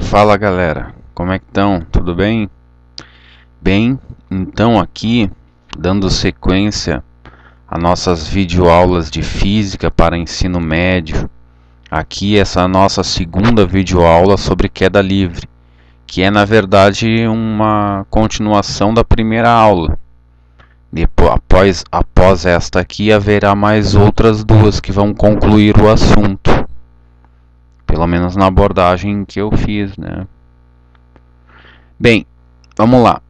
Fala galera, como é que estão? Tudo bem? Bem, então aqui, dando sequência a nossas videoaulas de física para ensino médio, aqui essa nossa segunda videoaula sobre queda livre, que é na verdade uma continuação da primeira aula. Depois, após esta aqui, haverá mais outras duas que vão concluir o assunto, pelo menos na abordagem que eu fiz, né? Bem, vamos lá.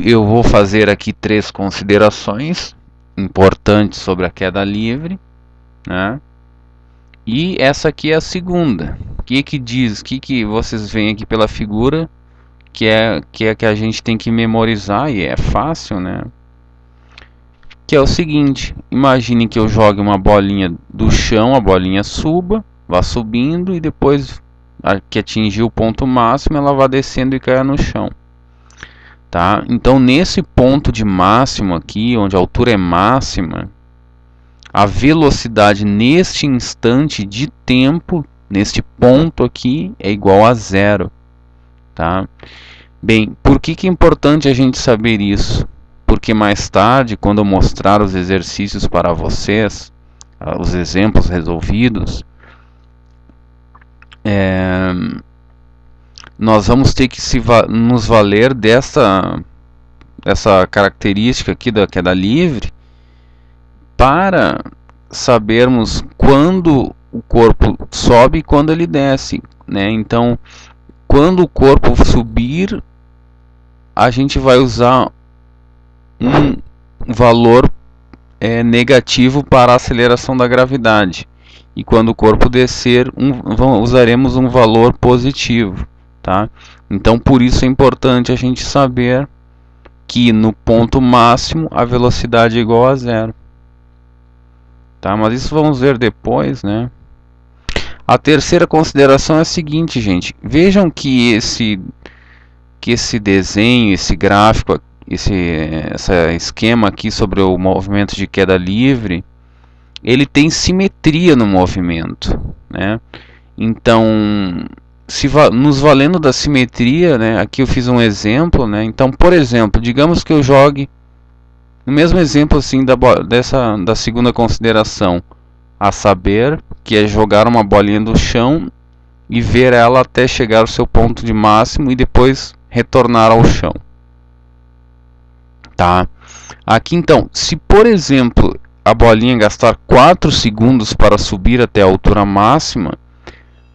Eu vou fazer aqui 3 considerações importantes sobre a queda livre, né? E essa aqui é a segunda. O que diz? O que vocês veem aqui pela figura? Que a gente tem que memorizar, e é fácil, né? Que é o seguinte: imagine que eu jogue uma bolinha do chão, a bolinha suba, vá subindo e depois que atingir o ponto máximo, ela vai descendo e caia no chão. Tá? Então, nesse ponto de máximo aqui, onde a altura é máxima, a velocidade neste instante de tempo, neste ponto aqui, é igual a zero. Tá? Bem, por que é importante a gente saber isso? Porque mais tarde, quando eu mostrar os exercícios para vocês, os exemplos resolvidos, nós vamos ter que nos valer dessa característica aqui da queda livre para sabermos quando o corpo sobe e quando ele desce, né? Então, quando o corpo subir, a gente vai usar um valor negativo para a aceleração da gravidade, e quando o corpo descer, usaremos um valor positivo. Tá? Então, por isso é importante a gente saber que no ponto máximo a velocidade é igual a zero. Tá? Mas isso vamos ver depois, né? A terceira consideração é a seguinte, gente. Vejam que esse desenho, esse gráfico, esse esquema aqui sobre o movimento de queda livre, ele tem simetria no movimento, né? Então, nos valendo da simetria, né, aqui eu fiz um exemplo, né? Então, por exemplo, digamos que eu jogue no mesmo exemplo assim da segunda consideração, a saber, que é jogar uma bolinha do chão e ver ela até chegar ao seu ponto de máximo e depois retornar ao chão. Tá? Aqui então, se por exemplo a bolinha gastar 4 segundos para subir até a altura máxima,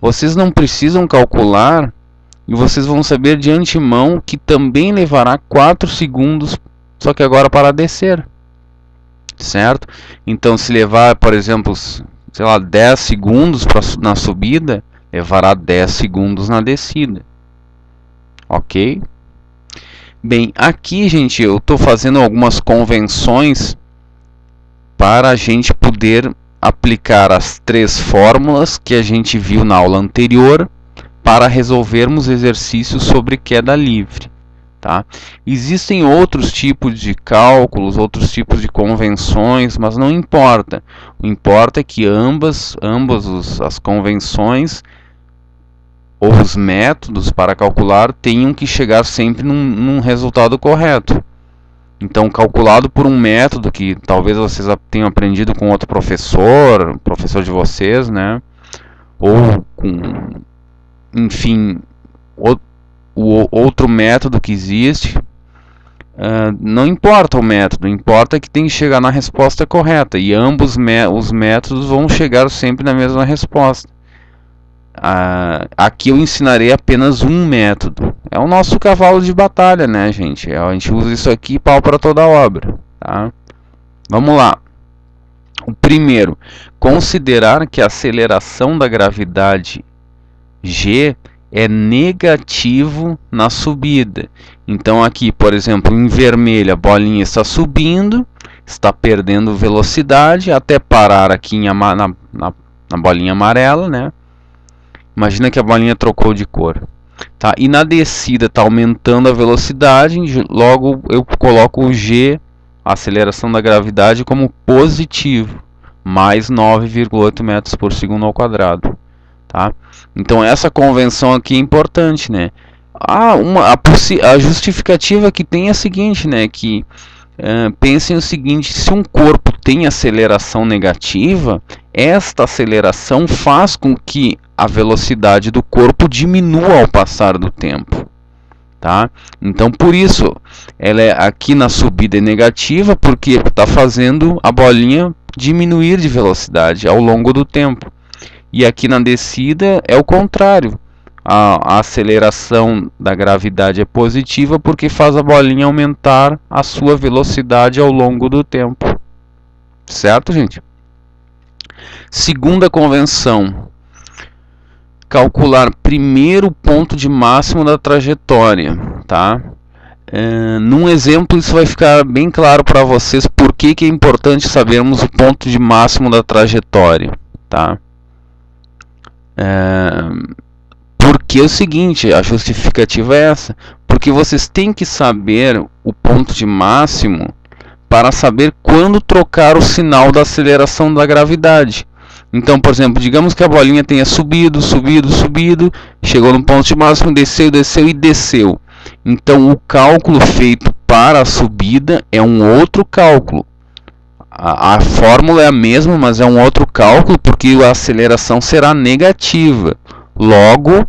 vocês não precisam calcular e vocês vão saber de antemão que também levará 4 segundos, só que agora para descer, certo? Então, se levar, por exemplo, sei lá, 10 segundos na subida, levará 10 segundos na descida. Ok? Bem, aqui, gente, eu estou fazendo algumas convenções para a gente poder aplicar as 3 fórmulas que a gente viu na aula anterior para resolvermos exercícios sobre queda livre. Tá? Existem outros tipos de cálculos, outros tipos de convenções, mas não importa. O que importa é que ambas as convenções ou os métodos para calcular tenham que chegar sempre num resultado correto. Então, calculado por um método que talvez vocês tenham aprendido com outro professor de vocês, né? Ou com, enfim, outro método que existe, não importa o método, importa que tem que chegar na resposta correta, e ambos os métodos vão chegar sempre na mesma resposta. Aqui eu ensinarei apenas um método. É o nosso cavalo de batalha, né, gente? A gente usa isso aqui pau para toda obra, tá? Vamos lá. O primeiro, considerar que a aceleração da gravidade G é negativo na subida. Então aqui, por exemplo, em vermelho a bolinha está subindo, está perdendo velocidade até parar aqui na bolinha amarela, né? Imagina que a bolinha trocou de cor. Tá? E na descida está aumentando a velocidade, logo eu coloco o G, a aceleração da gravidade, como positivo, mais 9,8 metros por segundo ao quadrado. tá? Então essa convenção aqui é importante, né? A justificativa que tem é a seguinte, né? Que pensem o seguinte: se um corpo tem aceleração negativa, esta aceleração faz com que a velocidade do corpo diminua ao passar do tempo, tá? Então por isso ela aqui na subida é negativa, porque está fazendo a bolinha diminuir de velocidade ao longo do tempo. E aqui na descida é o contrário. A aceleração da gravidade é positiva porque faz a bolinha aumentar a sua velocidade ao longo do tempo. Certo, gente? Segunda convenção: calcular primeiro o ponto de máximo da trajetória, tá? Num exemplo isso vai ficar bem claro para vocês por que é importante sabermos o ponto de máximo da trajetória, tá? Porque é o seguinte, a justificativa é essa: porque vocês têm que saber o ponto de máximo para saber quando trocar o sinal da aceleração da gravidade. Então, por exemplo, digamos que a bolinha tenha subido, chegou no ponto de máximo, desceu e desceu. Então, o cálculo feito para a subida é um outro cálculo. A fórmula é a mesma, mas é um outro cálculo, porque a aceleração será negativa. Logo,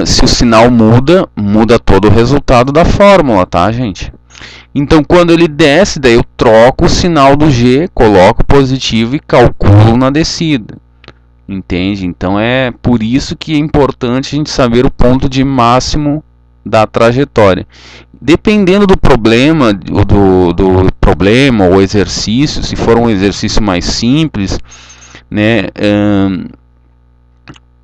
se o sinal muda todo o resultado da fórmula, tá, gente? Então, quando ele desce, daí eu troco o sinal do G, coloco positivo e calculo na descida. Entende? Então, é por isso que é importante a gente saber o ponto de máximo da trajetória. Dependendo do problema, do problema ou exercício, se for um exercício mais simples, né,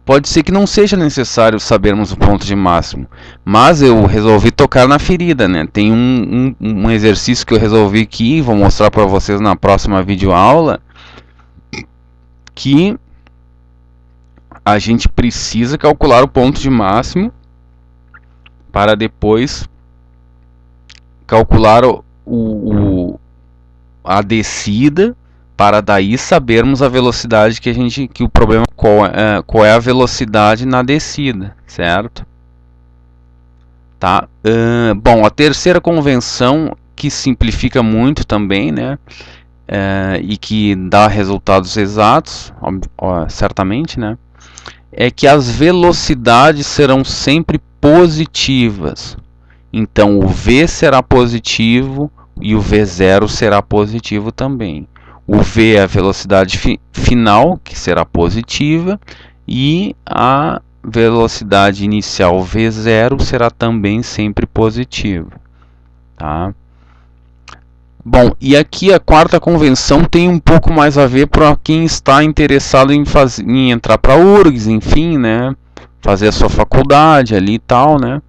pode ser que não seja necessário sabermos o ponto de máximo, mas eu resolvi tocar na ferida, né? Tem um exercício que eu resolvi aqui, vou mostrar para vocês na próxima videoaula, que a gente precisa calcular o ponto de máximo para depois calcular a descida, para daí sabermos a velocidade que o problema qual é a velocidade na descida, certo? Tá? Bom, a terceira convenção, que simplifica muito também, né? E que dá resultados exatos, certamente, né? É que as velocidades serão sempre positivas. Então o V será positivo e o V0 será positivo também. O V é a velocidade final, que será positiva, e a velocidade inicial V0 será também sempre positiva, tá? Bom, e aqui a quarta convenção tem um pouco mais a ver para quem está interessado em entrar para a URGS, enfim, né? Fazer a sua faculdade ali e tal, né?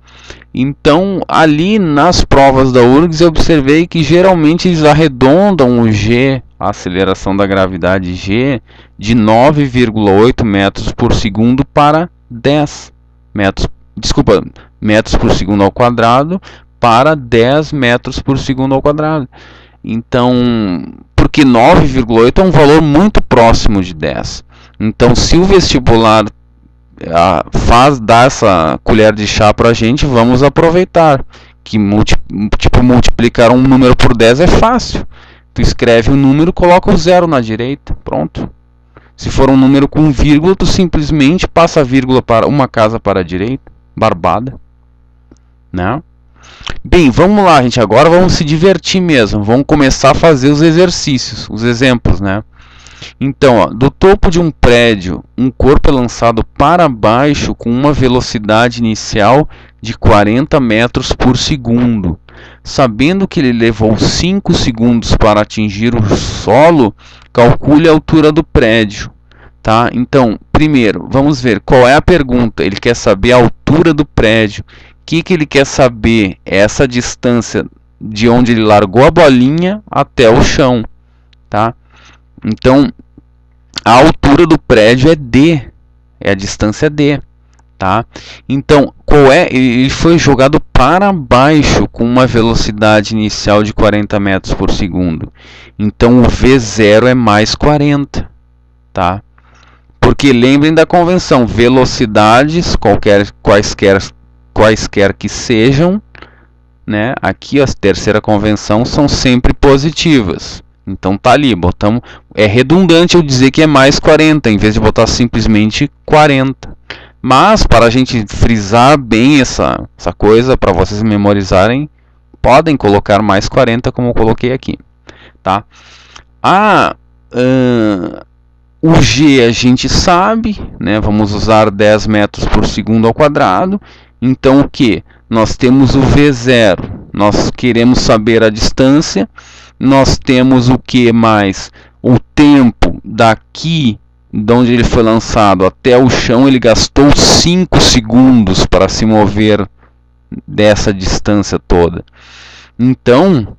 Então, ali nas provas da URGS eu observei que geralmente eles arredondam o G, a aceleração da gravidade G, de 9,8 metros por segundo para 10 metros, metros por segundo ao quadrado para 10 metros por segundo ao quadrado. Então, porque 9,8 é um valor muito próximo de 10. Então, se o vestibular dá essa colher de chá para a gente, vamos aproveitar. Que multiplicar um número por 10 é fácil. Tu escreve um número, coloca o 0 na direita, pronto. Se for um número com vírgula, tu simplesmente passa a vírgula para uma casa para a direita, barbada, né? Bem, vamos lá, gente. Agora vamos se divertir mesmo. Vamos começar a fazer os exercícios, os exemplos, né? Então, do topo de um prédio, um corpo é lançado para baixo com uma velocidade inicial de 40 metros por segundo. Sabendo que ele levou 5 segundos para atingir o solo, calcule a altura do prédio. Tá? Então, primeiro, vamos ver qual é a pergunta. Ele quer saber a altura do prédio. O que ele quer saber? Essa distância de onde ele largou a bolinha até o chão. Tá? Então, a altura do prédio é D, é a distância D, tá? Então, qual é? Ele foi jogado para baixo com uma velocidade inicial de 40 metros por segundo. Então, o V0 é mais 40, tá? Por Porque lembrem da convenção, velocidades, quaisquer que sejam, né? Aqui a terceira convenção são sempre positivas. Então tá ali, botamos. É redundante eu dizer que é mais 40, em vez de botar simplesmente 40. Mas para a gente frisar bem essa coisa, para vocês memorizarem, podem colocar mais 40 como eu coloquei aqui, tá? O G a gente sabe, né? Vamos usar 10 metros por segundo ao quadrado. Então o que? Nós temos o V0, nós queremos saber a distância. Nós temos o que mais? O tempo daqui, de onde ele foi lançado até o chão, ele gastou 5 segundos para se mover dessa distância toda. Então,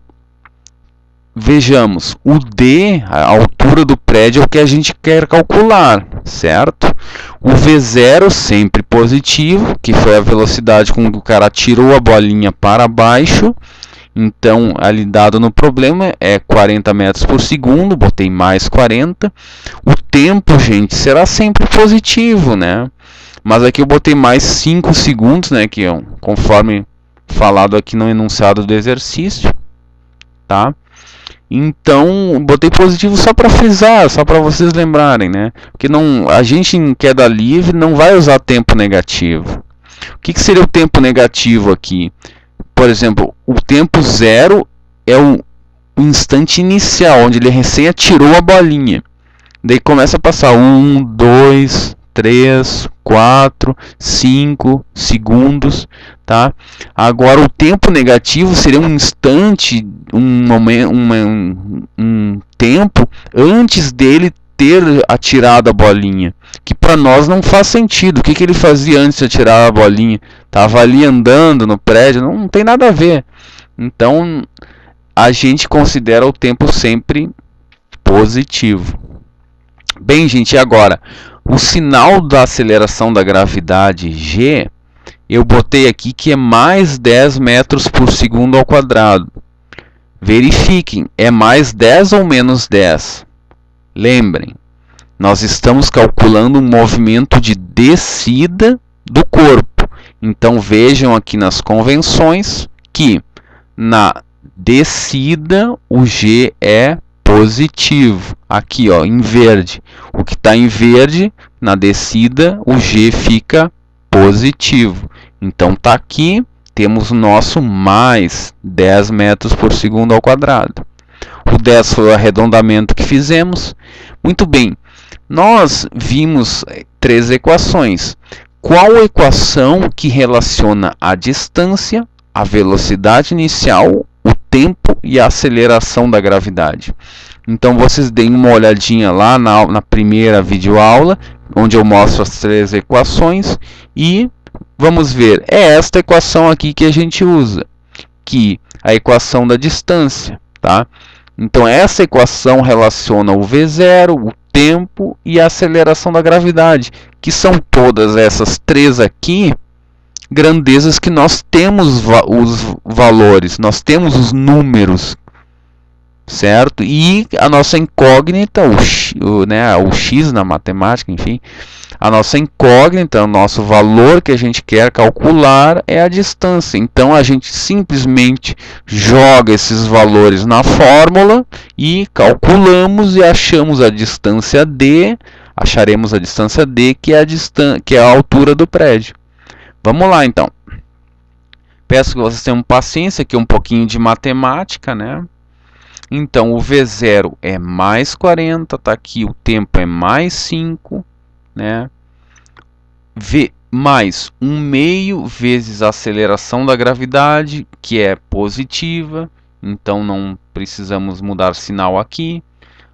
vejamos, o D, a altura do prédio, é o que a gente quer calcular, certo? O V0 sempre positivo, que foi a velocidade com que o cara tirou a bolinha para baixo. Então, ali dado no problema, é 40 metros por segundo, botei mais 40. O tempo, gente, será sempre positivo, né? Mas aqui eu botei mais 5 segundos, né? Que é conforme falado aqui no enunciado do exercício, tá? Então, botei positivo só para frisar, só para vocês lembrarem, né? Porque a gente em queda livre não vai usar tempo negativo. O que seria o tempo negativo aqui? Por exemplo, o tempo 0 é o instante inicial, onde ele recém atirou a bolinha. Daí começa a passar 1, 2, 3, 4, 5 segundos, tá? Agora o tempo negativo seria um instante, um tempo antes dele ter atirado a bolinha, que para nós não faz sentido. O que ele fazia antes de atirar a bolinha? Tava ali andando no prédio, não tem nada a ver. Então a gente considera o tempo sempre positivo. Bem, gente, agora o sinal da aceleração da gravidade G, eu botei aqui que é mais 10 metros por segundo ao quadrado. Verifiquem, é mais 10 ou menos 10? Lembrem, nós estamos calculando um movimento de descida do corpo. Então vejam aqui nas convenções que na descida o G é positivo. Aqui, ó, em verde. O que está em verde, na descida, o G fica positivo. Então tá aqui, temos o nosso mais 10 metros por segundo ao quadrado. O 10 foi o arredondamento que fizemos. Muito bem, nós vimos 3 equações. Qual equação que relaciona a distância, a velocidade inicial, o tempo e a aceleração da gravidade? Então vocês deem uma olhadinha lá na primeira videoaula, onde eu mostro as 3 equações, e vamos ver, é esta equação aqui que a gente usa, que é a equação da distância, tá? Então essa equação relaciona o V0, o tempo e a aceleração da gravidade, que são todas essas 3 aqui, grandezas que nós temos os valores, nós temos os números, certo? E a nossa incógnita, o x na matemática, enfim, a nossa incógnita, o nosso valor que a gente quer calcular é a distância. Então a gente simplesmente joga esses valores na fórmula e calculamos e achamos a distância D, acharemos a distância D, que é a altura do prédio. Vamos lá então. Peço que vocês tenham paciência, aqui um pouquinho de matemática, né? Então, o V0 é mais 40, tá aqui, o tempo é mais 5, né? V mais 1/2 vezes a aceleração da gravidade, que é positiva, então não precisamos mudar sinal aqui.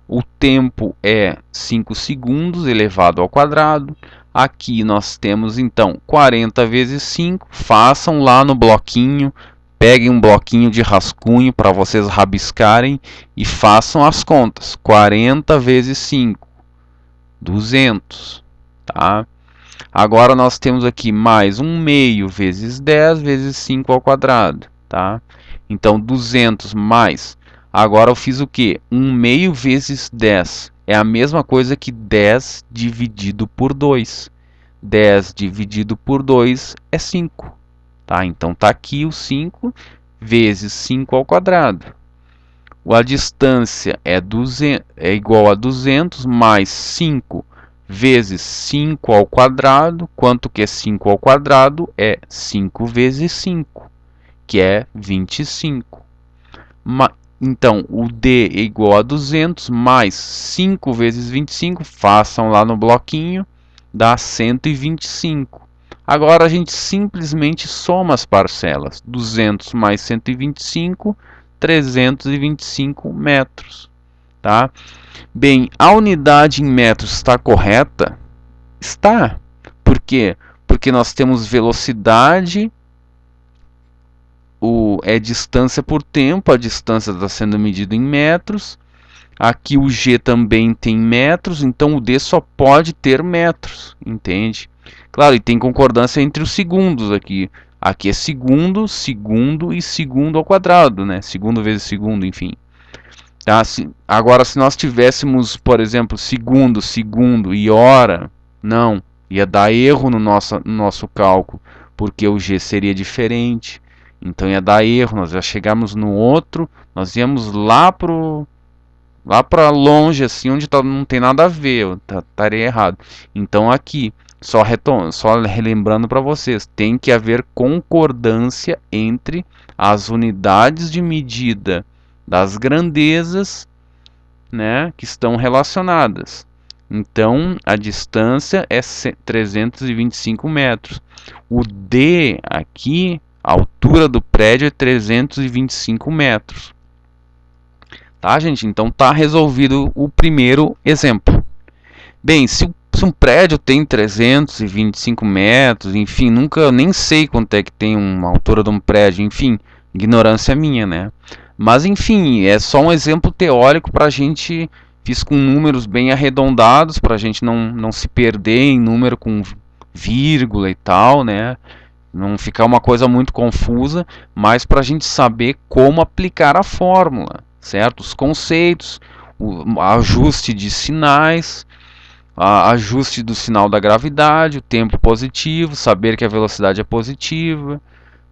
O tempo é 5 segundos elevado ao quadrado. Aqui nós temos, então, 40 vezes 5, façam lá no bloquinho. Peguem um bloquinho de rascunho para vocês rabiscarem e façam as contas. 40 vezes 5, 200, tá? Agora nós temos aqui mais 1/2 vezes 10 vezes 5 ao quadrado, tá? Então 200 mais. Agora eu fiz o que? 1/2 vezes 10, é a mesma coisa que 10 dividido por 2. 10 dividido por 2 é 5. Tá? Então está aqui o 5 vezes 5 ao quadrado. A distância é igual a 200 mais 5 vezes 5 ao quadrado. Quanto que é 5 ao quadrado? É 5 vezes 5, que é 25. Então, o D é igual a 200 mais 5 vezes 25, façam lá no bloquinho, dá 125. Agora a gente simplesmente soma as parcelas. 200 mais 125, 325 metros. Tá? Bem, a unidade em metros está correta? Está. Por quê? Porque nós temos velocidade, é distância por tempo, a distância está sendo medida em metros. Aqui o G também tem metros, então o D só pode ter metros, entende? Claro, e tem concordância entre os segundos aqui. Aqui é segundo, segundo e segundo ao quadrado, né? Segundo vezes segundo, enfim. Tá? Agora, se nós tivéssemos, por exemplo, segundo, segundo e hora, não, ia dar erro no nosso cálculo, porque o G seria diferente. Então ia dar erro, nós já chegamos no outro, nós íamos lá para longe, assim, onde não tem nada a ver, estaria errado. Então aqui, só relembrando para vocês, tem que haver concordância entre as unidades de medida das grandezas, né, que estão relacionadas. Então a distância é 325 metros. O D aqui, a altura do prédio é 325 metros. Tá, gente? Então tá resolvido o primeiro exemplo. Bem, se um prédio tem 325 metros, enfim, nem sei quanto é que tem uma altura de um prédio, enfim, ignorância minha, né? Mas enfim, é só um exemplo teórico para a gente, fiz com números bem arredondados, para a gente não se perder em número com vírgula e tal, né? Não ficar uma coisa muito confusa, mas para a gente saber como aplicar a fórmula, certo? Os conceitos, o ajuste de sinais, ajuste do sinal da gravidade, o tempo positivo, saber que a velocidade é positiva,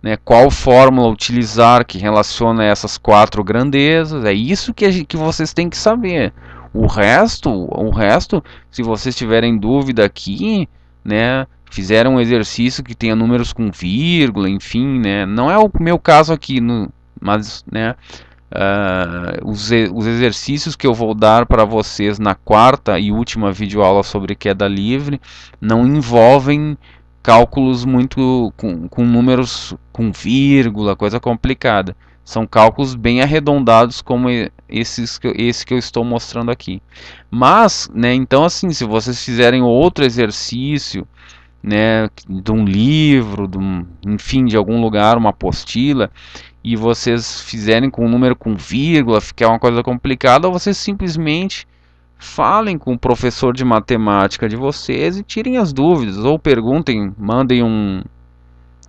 né? Qual fórmula utilizar que relaciona essas quatro grandezas. É isso que vocês têm que saber. O resto, se vocês tiverem dúvida aqui, né, fizeram um exercício que tenha números com vírgula, enfim, né, não é o meu caso aqui, mas, né, os exercícios que eu vou dar para vocês na quarta e última videoaula sobre queda livre não envolvem cálculos muito com números com vírgula, coisa complicada. São cálculos bem arredondados como esse que eu estou mostrando aqui. Mas, né, então assim, se vocês fizerem outro exercício, né, de um livro, enfim, de algum lugar, uma apostila, e vocês fizerem com um número com vírgula, ficar uma coisa complicada, ou vocês simplesmente falem com o professor de matemática de vocês e tirem as dúvidas, ou perguntem, mandem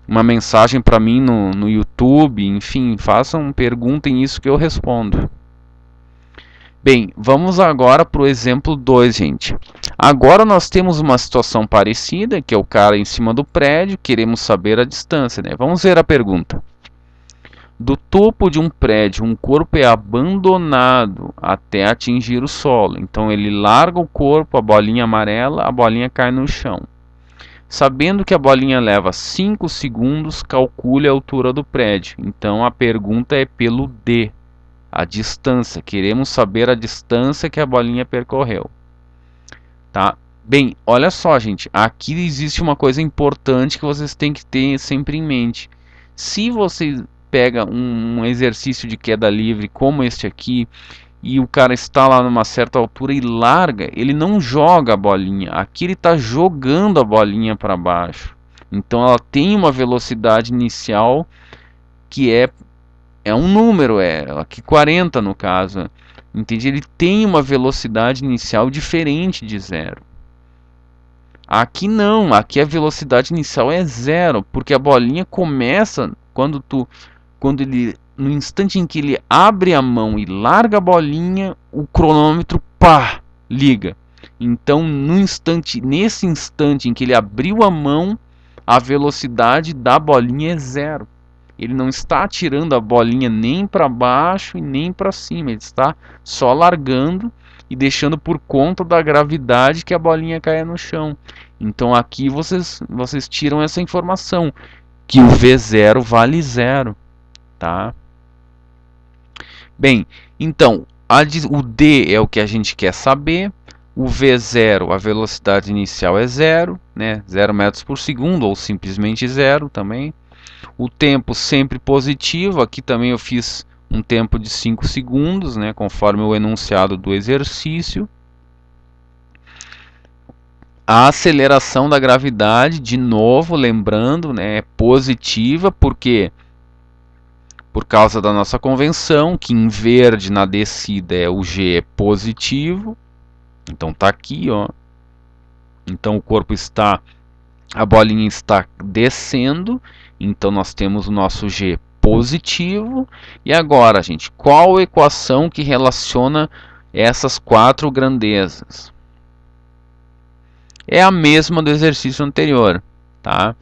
uma mensagem para mim no YouTube, enfim, perguntem isso que eu respondo. Bem, vamos agora para o exemplo 2, gente. Agora nós temos uma situação parecida, que é o cara em cima do prédio, queremos saber a distância, né? Vamos ver a pergunta. Do topo de um prédio, um corpo é abandonado até atingir o solo. Então ele larga o corpo, a bolinha amarela, a bolinha cai no chão. Sabendo que a bolinha leva 5 segundos, calcule a altura do prédio. Então a pergunta é pelo D, a distância. Queremos saber a distância que a bolinha percorreu. Tá? Bem, olha só, gente. Aqui existe uma coisa importante que vocês têm que ter sempre em mente. Se você pega um exercício de queda livre como este aqui, e o cara está lá numa certa altura e larga, ele não joga a bolinha. Aqui ele está jogando a bolinha para baixo. Então ela tem uma velocidade inicial que é um número, aqui 40 no caso. Entende? Ele tem uma velocidade inicial diferente de zero. Aqui não, aqui a velocidade inicial é zero, porque a bolinha começa no instante em que ele abre a mão e larga a bolinha, o cronômetro, pá, liga. Então, nesse instante em que ele abriu a mão, a velocidade da bolinha é 0. Ele não está tirando a bolinha nem para baixo e nem para cima. Ele está só largando e deixando por conta da gravidade que a bolinha caia no chão. Então aqui vocês tiram essa informação, que o V0 vale 0. Tá? Bem, então o D é o que a gente quer saber. O V0, a velocidade inicial é 0, né? 0 metros por segundo, ou simplesmente 0 também. O tempo sempre positivo, aqui também eu fiz um tempo de 5 segundos, né? Conforme o enunciado do exercício. A aceleração da gravidade, de novo, lembrando, né? É positiva, porque por causa da nossa convenção, que em verde na descida o G é positivo. Então tá aqui, ó. Então o corpo está, a bolinha está descendo, então nós temos o nosso G positivo. E agora, gente, qual equação que relaciona essas 4 grandezas? É a mesma do exercício anterior, tá?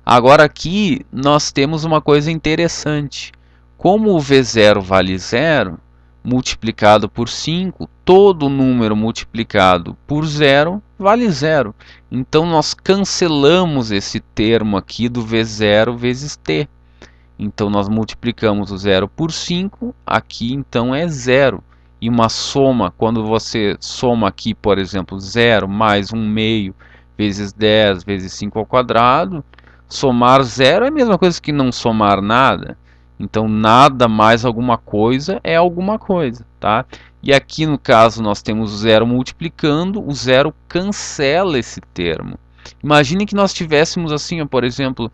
Agora aqui nós temos uma coisa interessante. Como o V0 vale 0, multiplicado por 5, todo número multiplicado por 0 vale 0. Então nós cancelamos esse termo aqui do V0 vezes t. Então nós multiplicamos o 0 por 5, aqui então é 0. E uma soma, quando você soma aqui, por exemplo, 0 mais 1 meio vezes 10 vezes 5 ao quadrado, somar 0 é a mesma coisa que não somar nada. Então, nada mais alguma coisa é alguma coisa, tá? E aqui, no caso, nós temos o 0 multiplicando, o 0 cancela esse termo. Imagine que nós tivéssemos assim, ó, por exemplo,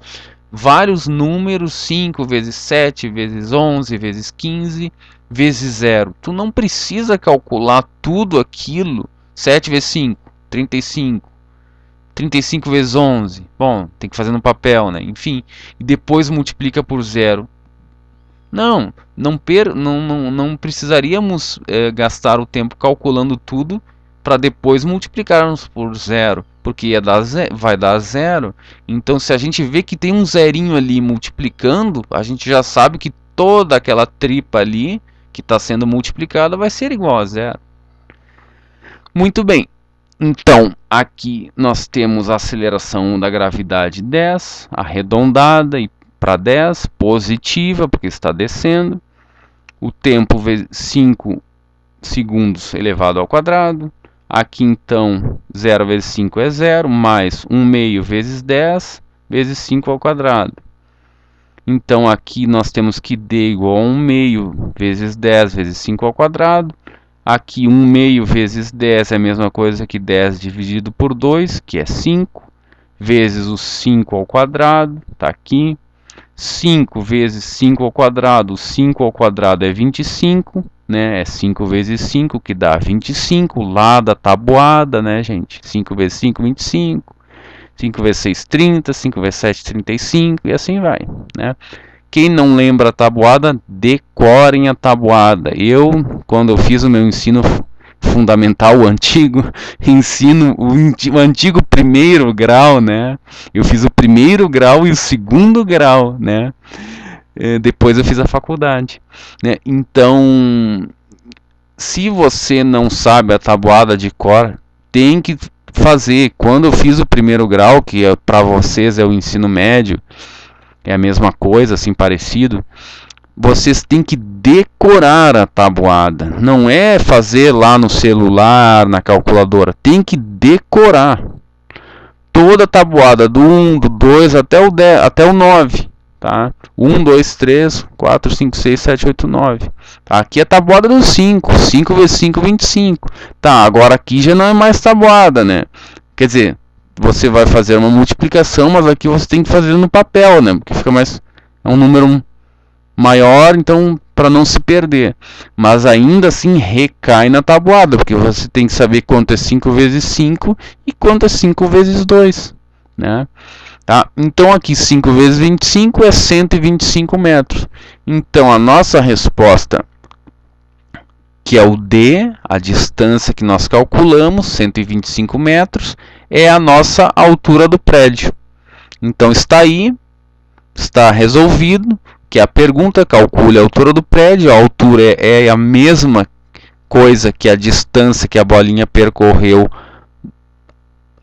vários números, 5 vezes 7, vezes 11, vezes 15, vezes 0. Tu não precisa calcular tudo aquilo. 7 vezes 5, 35. 35 vezes 11. Bom, tem que fazer no papel, né? Enfim, e depois multiplica por 0. Não precisaríamos gastar o tempo calculando tudo para depois multiplicarmos por 0, porque vai dar 0. Então, se a gente vê que tem um zerinho ali multiplicando, a gente já sabe que toda aquela tripa ali que está sendo multiplicada vai ser igual a 0. Muito bem. Então, aqui nós temos a aceleração da gravidade 10, arredondada, e para 10, positiva, porque está descendo. O tempo 5 segundos elevado ao quadrado. Aqui então 0 vezes 5 é 0, mais 1 meio vezes 10 vezes 5 ao quadrado. Então aqui nós temos que D igual a 1 meio vezes 10 vezes 5 ao quadrado. Aqui 1 meio vezes 10 é a mesma coisa que 10 dividido por 2, que é 5, vezes o 5 ao quadrado, está aqui. 5 vezes 5 ao quadrado, 5 ao quadrado é 25, né? É 5 vezes 5 que dá 25, lá da tabuada, né, gente? 5 vezes 5, 25, 5 vezes 6, 30, 5 vezes 7, 35, e assim vai, né? Quem não lembra a tabuada, decorem a tabuada. Quando eu fiz o meu ensino fundamental, o antigo o antigo primeiro grau, né? Eu fiz o primeiro grau e o segundo grau, né? Depois eu fiz a faculdade, né? Então, se você não sabe a tabuada de cor, tem que fazer. Quando eu fiz o primeiro grau, que para vocês é o ensino médio, é a mesma coisa, assim, parecido, vocês têm que decorar a tabuada. Não é fazer lá no celular, na calculadora. Tem que decorar toda a tabuada, do 1, do 2 até o 10, até o 9. Tá? 1, 2, 3, 4, 5, 6, 7, 8, 9. Tá? Aqui é a tabuada do 5. 5 vezes 5, 25. Tá, agora aqui já não é mais tabuada, né? Quer dizer, você vai fazer uma multiplicação, mas aqui você tem que fazer no papel, né? Porque fica mais... é um número maior, então para não se perder. Mas ainda assim recai na tabuada, porque você tem que saber quanto é 5 vezes 5 e quanto é 5 vezes 2, né? Tá? Então aqui 5 vezes 25 é 125 metros. Então a nossa resposta que é o D, a distância que nós calculamos, 125 metros, é a nossa altura do prédio. Então está aí, está resolvido, que a pergunta calcule a altura do prédio, a altura é a mesma coisa que a distância que a bolinha percorreu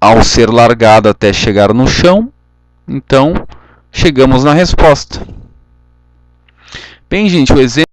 ao ser largada até chegar no chão. Então, chegamos na resposta. Bem, gente, o exemplo